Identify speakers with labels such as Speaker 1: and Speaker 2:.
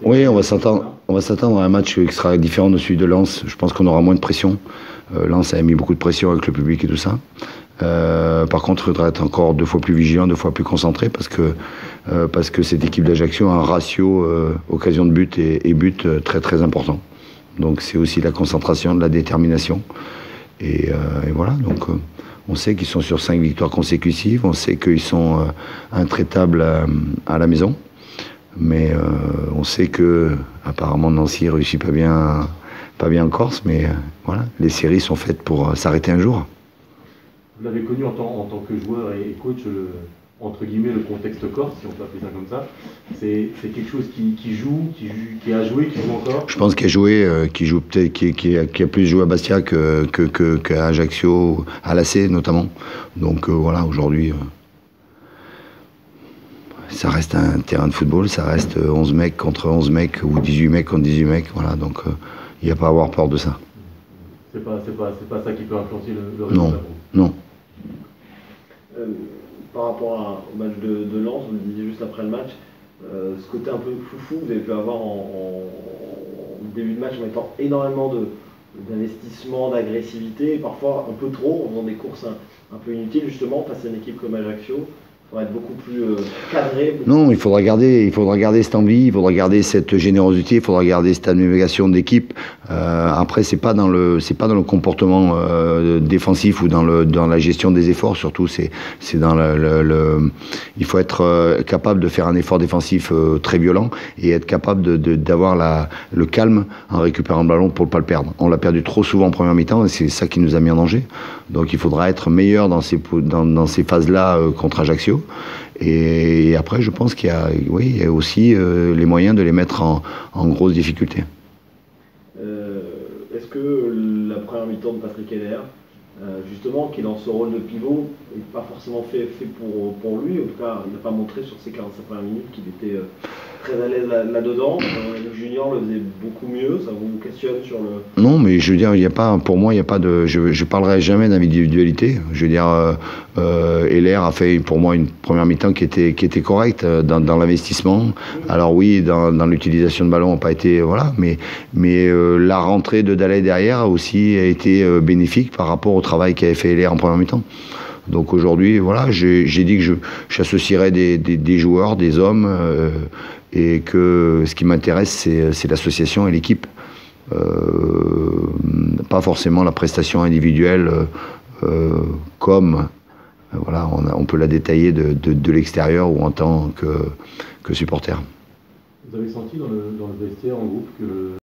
Speaker 1: Oui, on va s'attendre à un match qui sera différent de celui de Lens. Je pense qu'on aura moins de pression. Lens a mis beaucoup de pression avec le public et tout ça. Par contre, il faudra être encore 2 fois plus vigilant, 2 fois plus concentré parce que cette équipe d'Ajaccio a un ratio occasion de but et but très très important. Donc c'est aussi de la concentration, de la détermination. Et voilà, donc on sait qu'ils sont sur 5 victoires consécutives, on sait qu'ils sont intraitables à la maison. Mais on sait que apparemment Nancy réussit pas bien en Corse, mais voilà, les séries sont faites pour s'arrêter un jour.
Speaker 2: Vous l'avez connu en tant que joueur et coach, entre guillemets, le contexte corse, si on peut appeler ça comme ça. C'est quelque chose qui a joué, qui joue encore.
Speaker 1: Je pense qu'il a joué, qui a plus joué à Bastia qu'à Ajaccio, à l'AC notamment. Donc voilà, aujourd'hui. Ça reste un terrain de football, ça reste 11 mecs contre 11 mecs ou 18 mecs contre 18 mecs, voilà, donc il n'y a pas à avoir peur de ça.
Speaker 2: C'est pas ça qui peut influencer le résultat.
Speaker 1: Non.
Speaker 3: Par rapport au match de Lens, vous le disiez juste après le match, ce côté un peu foufou, vous avez pu avoir en début de match en mettant énormément d'investissement, d'agressivité, et parfois un peu trop, en faisant des courses un peu inutiles justement face à une équipe comme Ajaccio. Il faudra être beaucoup plus cadré.
Speaker 1: Non, il faudra garder cette envie, il faudra garder cette générosité, il faudra garder cette abnégation d'équipe. Après, c'est pas dans le comportement défensif ou dans la gestion des efforts. Surtout, c'est dans il faut être capable de faire un effort défensif très violent et être capable d'avoir le calme en récupérant le ballon pour ne pas le perdre. On l'a perdu trop souvent en première mi-temps et c'est ça qui nous a mis en danger. Donc, il faudra être meilleur dans ces phases-là contre Ajaccio. Et après, je pense qu'il y a aussi les moyens de les mettre en grosse difficulté.
Speaker 3: Est-ce que la première mi-temps de Patrick Heller, justement, qui est dans ce rôle de pivot, n'est pas forcément fait pour lui? En tout cas, il n'a pas montré sur ces 45 premières minutes qu'il était très à l'aise là-dedans. Le junior le faisait beaucoup mieux. Ça vous questionne sur le...
Speaker 1: Non, mais je veux dire, pour moi, il n'y a pas de... Je parlerai jamais d'individualité. Je veux dire, Heller a fait pour moi une première mi-temps qui était correcte dans l'investissement. Alors oui, dans l'utilisation de ballon, n'a pas été... Voilà, mais la rentrée de Daley derrière a aussi été bénéfique par rapport au travail qu'avait fait Heller en première mi-temps. Donc aujourd'hui, voilà, j'ai dit que j'associerais des joueurs, des hommes, et que ce qui m'intéresse, c'est l'association et l'équipe. Pas forcément la prestation individuelle comme voilà, on peut la détailler de l'extérieur ou en tant que supporter.
Speaker 2: Vous avez senti dans le vestiaire en groupe que